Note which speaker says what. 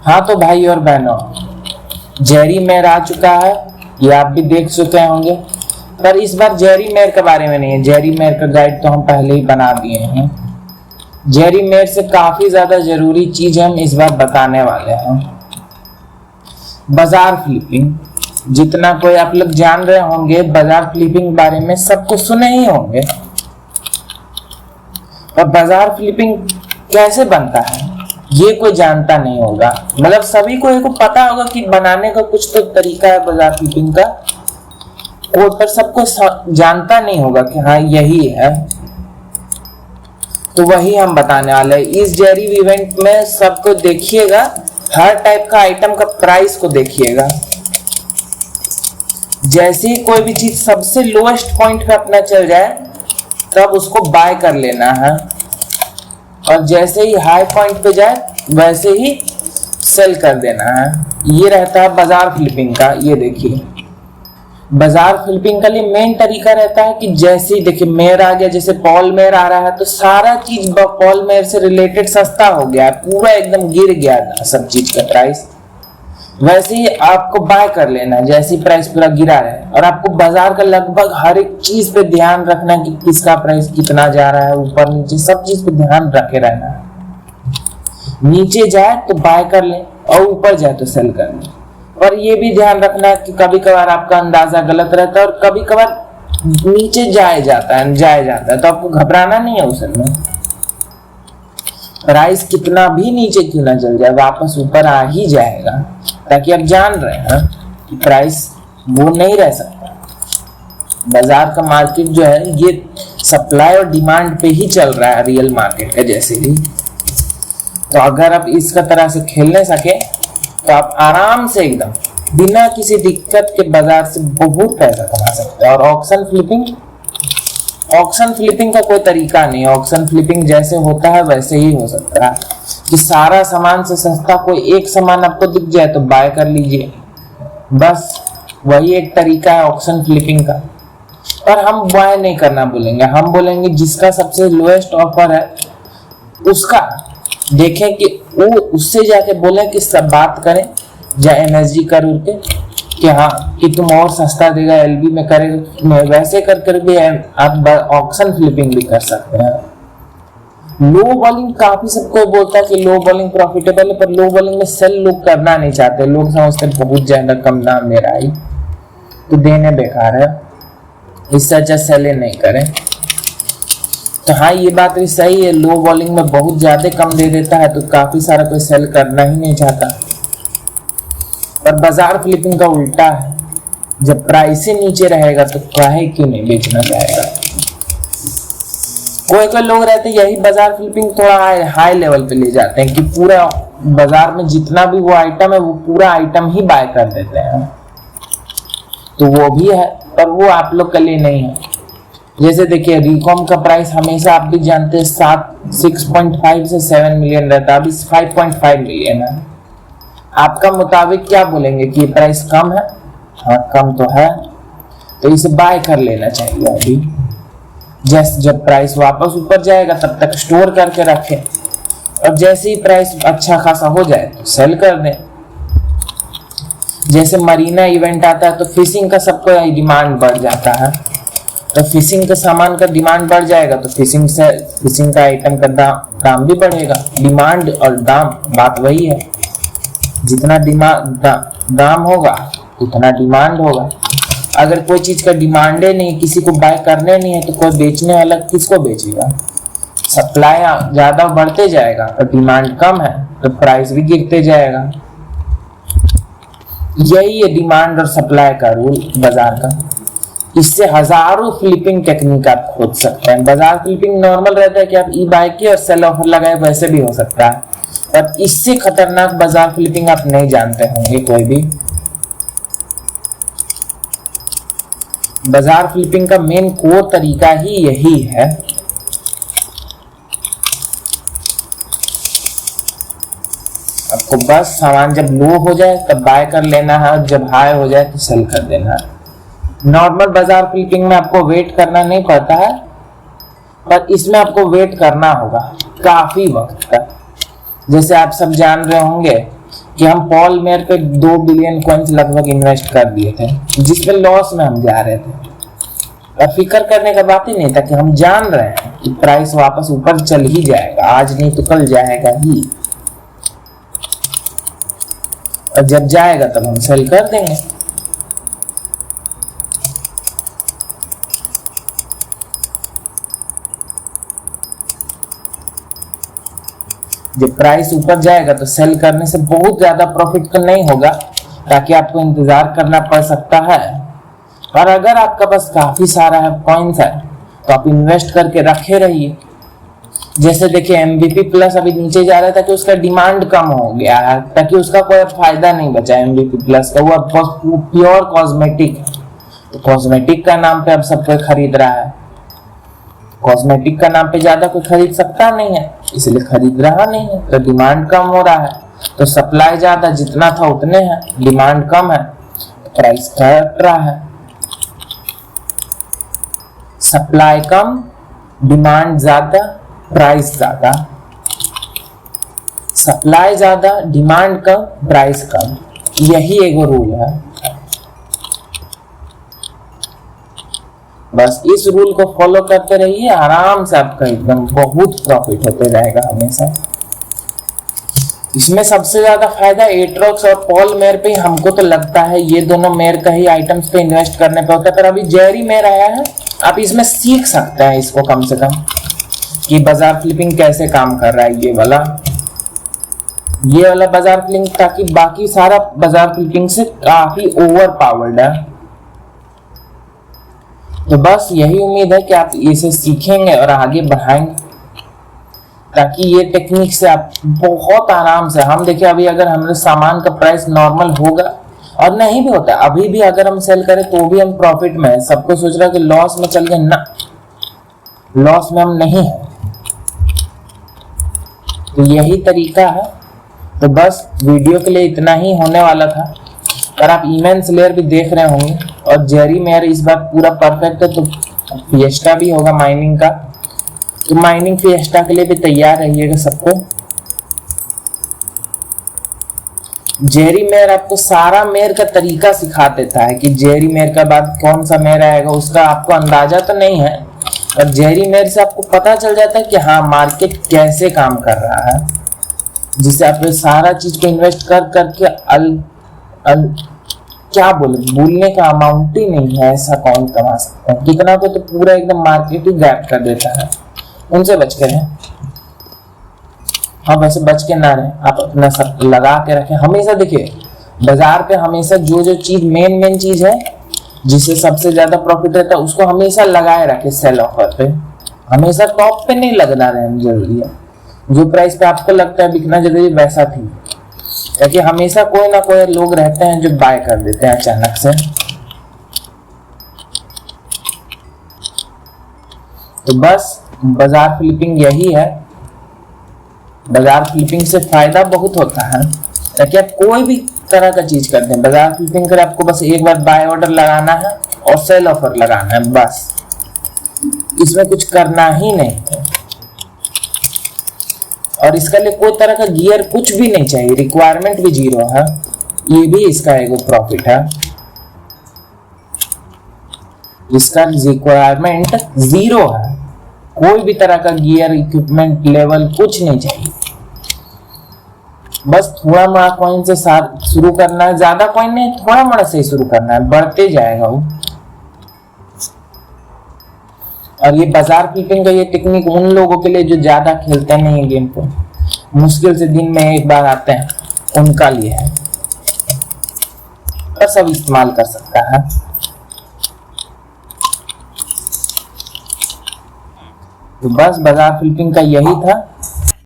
Speaker 1: हाँ तो भाई और बहनों, जेरी मेयर आ चुका है, ये आप भी देख चुके होंगे, पर इस बार जेरी मेयर के बारे में नहीं है। जेरी मेयर का गाइड तो हम पहले ही बना दिए हैं। जेरी मेयर से काफी ज्यादा जरूरी चीज हम इस बार बताने वाले हैं, बाजार फ्लिपिंग। जितना कोई आप लोग जान रहे होंगे बाजार फ्लिपिंग बारे में, सबको सुने ही होंगे। और बाजार फ्लिपिंग कैसे बनता है ये कोई जानता नहीं होगा, मतलब सभी को ये को पता होगा कि बनाने का कुछ तो तरीका है बाजार फ्लिपिंग का, कोड पर सबको जानता नहीं होगा कि हाँ यही है। तो वही हम बताने वाले हैं इस जेरी इवेंट में। सबको देखिएगा, हर टाइप का आइटम का प्राइस को देखिएगा। जैसे ही कोई भी चीज सबसे लोएस्ट पॉइंट पे अपना चल जाए तब उसको बाय कर लेना है, और जैसे ही हाई पॉइंट पे जाए वैसे ही सेल कर देना है। ये रहता है बाजार फ्लिपिंग का। ये देखिए बाजार फ्लिपिंग का लिए मेन तरीका रहता है कि जैसे ही देखिए मेयर आ गया, जैसे पॉल मेयर आ रहा है तो सारा चीज पॉल मेयर से रिलेटेड सस्ता हो गया है, पूरा एकदम गिर गया था सब चीज का प्राइस। वैसे ही आपको बाय कर लेना है जैसे ही प्राइस पूरा गिरा है। और आपको बाजार का लगभग हर एक चीज पे ध्यान रखना है कि किसका प्राइस कितना जा रहा है, ऊपर नीचे सब चीज पे ध्यान रखे रहना है। नीचे जाए तो बाय कर ले और ऊपर जाए तो सेल कर ले। और ये भी ध्यान रखना है कि कभी कभार आपका अंदाजा गलत रहता है और कभी कभार नीचे जाया जाता है तो आपको घबराना नहीं है। उस में प्राइस कितना भी नीचे क्यों ना चल जाए वापस ऊपर आ ही जाएगा, ताकि आप जान रहे हैं कि प्राइस वो नहीं रह सकता। बाजार का मार्केट जो है ये सप्लाई और डिमांड पे ही चल रहा है, रियल मार्केट का जैसे ही। तो अगर आप इसका तरह से खेलने सके तो आप आराम से एकदम बिना किसी दिक्कत के बाजार से बहुत पैसा कमा सकते हैं। और ऑक्शन फ्लिपिंग का कोई तरीका नहीं है। ऑक्शन फ्लिपिंग जैसे होता है वैसे ही हो सकता है कि सारा सामान से सस्ता कोई एक सामान आपको दिख जाए तो बाय कर लीजिए, बस वही एक तरीका है ऑक्शन फ्लिपिंग का। पर हम बाय नहीं करना बोलेंगे, हम बोलेंगे जिसका सबसे लोएस्ट ऑफर है उसका देखें कि वो उससे जाके बोले कि सब बात करें या एनएसजी कर उनके कि हाँ कि तुम और सस्ता देगा, एलबी में करेगा, वैसे कर भी आप ऑक्शन फ्लिपिंग भी कर सकते हैं। लो बॉलिंग काफी सबको बोलता है कि लो बॉलिंग प्रॉफिटेबल है, पर लो बॉलिंग में सेल लोग करना नहीं चाहते। लोग समझते बहुत ज्यादा कम दाम दे रहा है तो देने बेकार है, इससे अच्छा सेल नहीं करें। तो हाँ ये बात भी सही है, लो बॉलिंग में बहुत ज्यादा कम दे देता है तो काफी सारा कोई सेल करना ही नहीं चाहता। पर बाजार फ्लिपिंग का उल्टा है, जब प्राइस ही नीचे रहेगा तो काहे क्यों नहीं बेचना चाहेगा। कोई लोग रहते यही बाजार फ्लिपिंग थोड़ा हाई लेवल पे ले जाते हैं कि पूरा बाजार में जितना भी वो आइटम है वो पूरा आइटम ही बाय कर देते हैं, तो वो भी है पर वो आप लोग के लिए नहीं है। जैसे देखिए रिकॉम का प्राइस हमेशा आप भी जानते हैं 6.5 से 7 मिलियन रहता है, अभी 5.5 मिलियन है। आपका मुताबिक क्या बोलेंगे कि प्राइस कम है? हाँ कम तो है, तो इसे बाय कर लेना चाहिए अभी। जब प्राइस वापस ऊपर जाएगा तब तक स्टोर करके रखें, और जैसे ही प्राइस अच्छा खासा हो जाए तो सेल कर दें। जैसे मरीना इवेंट आता है तो फिशिंग का सबको डिमांड बढ़ जाता है, तो फिशिंग के सामान का डिमांड बढ़ जाएगा तो फिशिंग का आइटम का दाम भी बढ़ेगा। डिमांड और दाम बात वही है, जितना दाम होगा उतना डिमांड होगा। अगर कोई चीज का डिमांड ही नहीं, किसी को बाय करने नहीं है तो कोई बेचने वाला किसको बेचेगा। सप्लाई ज्यादा बढ़ते जाएगा और डिमांड कम है तो प्राइस भी गिरते जाएगा। यही है डिमांड और सप्लाई का रूल बाजार का। इससे हजारों फ्लिपिंग टेक्निक आप खोज सकते हैं। बाजार फ्लिपिंग नॉर्मल रहता है कि आप ई बाय किए और सेल ऑफर लगाए, वैसे भी हो सकता है, पर इससे खतरनाक बाजार फ्लिपिंग आप नहीं जानते होंगे कोई भी। बाजार फ्लिपिंग का मेन कोर तरीका ही यही है। आपको बस सामान जब लो हो जाए तब बाय कर लेना है, और जब हाई हो जाए तो सेल कर देना है। नॉर्मल बाजार फ्लिपिंग में आपको वेट करना नहीं पड़ता है, पर इसमें आपको वेट करना होगा काफी वक्त तक। जैसे आप सब जान रहे होंगे कि हम पॉल मेयर पे 2 बिलियन कॉइन्स लगभग इन्वेस्ट कर दिए थे, जिसमें लॉस में हम जा रहे थे। और फिक्र करने का बात ही नहीं था कि हम जान रहे हैं कि प्राइस वापस ऊपर चल ही जाएगा, आज नहीं तो कल जाएगा ही, और जब जाएगा तब हम सेल कर देंगे। जब प्राइस ऊपर जाएगा तो सेल करने से बहुत ज्यादा प्रॉफिट तो नहीं होगा, ताकि आपको इंतजार करना पड़ सकता है। और अगर आपका पास काफी सारा है कॉइन्स है तो आप इन्वेस्ट करके रखे रहिए। जैसे देखिए एमवीपी प्लस अभी नीचे जा रहा है ताकि उसका डिमांड कम हो गया है, ताकि उसका कोई फायदा नहीं बचा एमवीपी प्लस का, वो प्योर कॉस्मेटिक है। तो कॉस्मेटिक का नाम पे अब सब कोई खरीद रहा है, कॉस्मेटिक का नाम पे ज्यादा कोई खरीद सकता नहीं है, इसलिए खरीद रहा नहीं है, तो डिमांड कम हो रहा है। तो सप्लाई ज्यादा, जितना था उतने हैं, डिमांड कम है, प्राइस घट रहा है। सप्लाई कम, डिमांड ज्यादा, प्राइस ज्यादा। सप्लाई ज्यादा, डिमांड कम, प्राइस कम, यही एक रूल है। बस इस रूल को फॉलो करते रहिए, आराम से आपका एकदम बहुत प्रॉफिट होते रहेगा हमेशा। इसमें सबसे ज्यादा फायदा एट्रोक्स और पॉल मेयर पे हमको तो लगता है, ये दोनों मेयर का ही आइटम्स पे इन्वेस्ट करने पे होता है। पर अभी जेरी मेयर आया है, आप इसमें सीख सकते हैं इसको कम से कम कि बाजार फ्लिपिंग कैसे काम कर रहा है। ये वाला बाजार फ्लिपिंग, ताकि बाकी सारा बाजार फ्लिपिंग से काफी ओवर पावर्ड है। तो बस यही उम्मीद है कि आप इसे सीखेंगे और आगे बढ़ाएंगे, ताकि ये टेक्निक से आप बहुत आराम से, हम देखिए अभी अगर हमारे सामान का प्राइस नॉर्मल होगा और नहीं भी होता, अभी भी अगर हम सेल करें तो भी हम प्रॉफिट में है। सबको सोच रहा है कि लॉस में चल गए, ना, लॉस में हम नहीं है। तो यही तरीका है। तो बस वीडियो के लिए इतना ही होने वाला था। और आप इमेंस लेयर भी देख रहे होंगे, और जेरी मेयर इस बार पूरा परफेक्ट है। तो फिएस्टा भी होगा माइनिंग का, तो माइनिंग फिएस्टा के लिए भी तैयार रहिएगा सबको। जेरी मेयर आपको सारा मेयर का तरीका सिखा देता है कि जेरी मेयर का बाद कौन सा मेयर आएगा, उसका आपको अंदाजा तो नहीं है, और जेरी मेयर से आपको पता चल जाता है कि हाँ मार्केट कैसे काम कर रहा है, जिससे आप सारा चीज को इन्वेस्ट कर करके क्या बोलने का अमाउंट ही नहीं है, ऐसा कौन कमा सकता है। कितना को तो पूरा एकदम मार्केट ही गायब कर देता है। उनसे बच के रहें। हाँ, वैसे बच के ना रहें, आप अपना सब लगा के रखें हमेशा। देखिए बाजार पे हमेशा जो चीज मेन चीज है, जिससे सबसे ज्यादा प्रॉफिट रहता है, उसको हमेशा लगाए रखे सेल ऑफर पे। हमेशा टॉप पे नहीं लगना रहना जरूरी है। जो प्राइस पे आपको लगता है बिकना जरूरी, वैसा थी, क्योंकि हमेशा कोई ना कोई लोग रहते हैं जो बाय कर देते हैं अचानक से। तो बस बाजार फ्लिपिंग यही है। बाजार फ्लिपिंग से फायदा बहुत होता है, ताकि आप कोई भी तरह का चीज करते हैं, बाजार फ्लिपिंग कर आपको बस एक बार बाय ऑर्डर लगाना है और सेल ऑफर लगाना है, बस इसमें कुछ करना ही नहीं है। और इसके लिए कोई तरह का गियर कुछ भी नहीं चाहिए, रिक्वायरमेंट भी 0 है। ये भी इसका एक प्रॉफिट है, इसका रिक्वायरमेंट 0 है। कोई भी तरह का गियर, इक्विपमेंट, लेवल कुछ नहीं चाहिए। बस थोड़ा मोड़ा कॉइन से शुरू करना है, ज्यादा कॉइन नहीं, थोड़ा मोड़ा से शुरू करना है, बढ़ते जाएगा वो। और ये बाजार फ्लिपिंग का ये टेक्निक उन लोगों के लिए जो ज्यादा खेलते नहीं है गेम को, मुश्किल से दिन में एक बार आते हैं, उनका लिए है, और सब इस्तेमाल कर सकता है। तो बस बाजार फ्लिपिंग का यही था।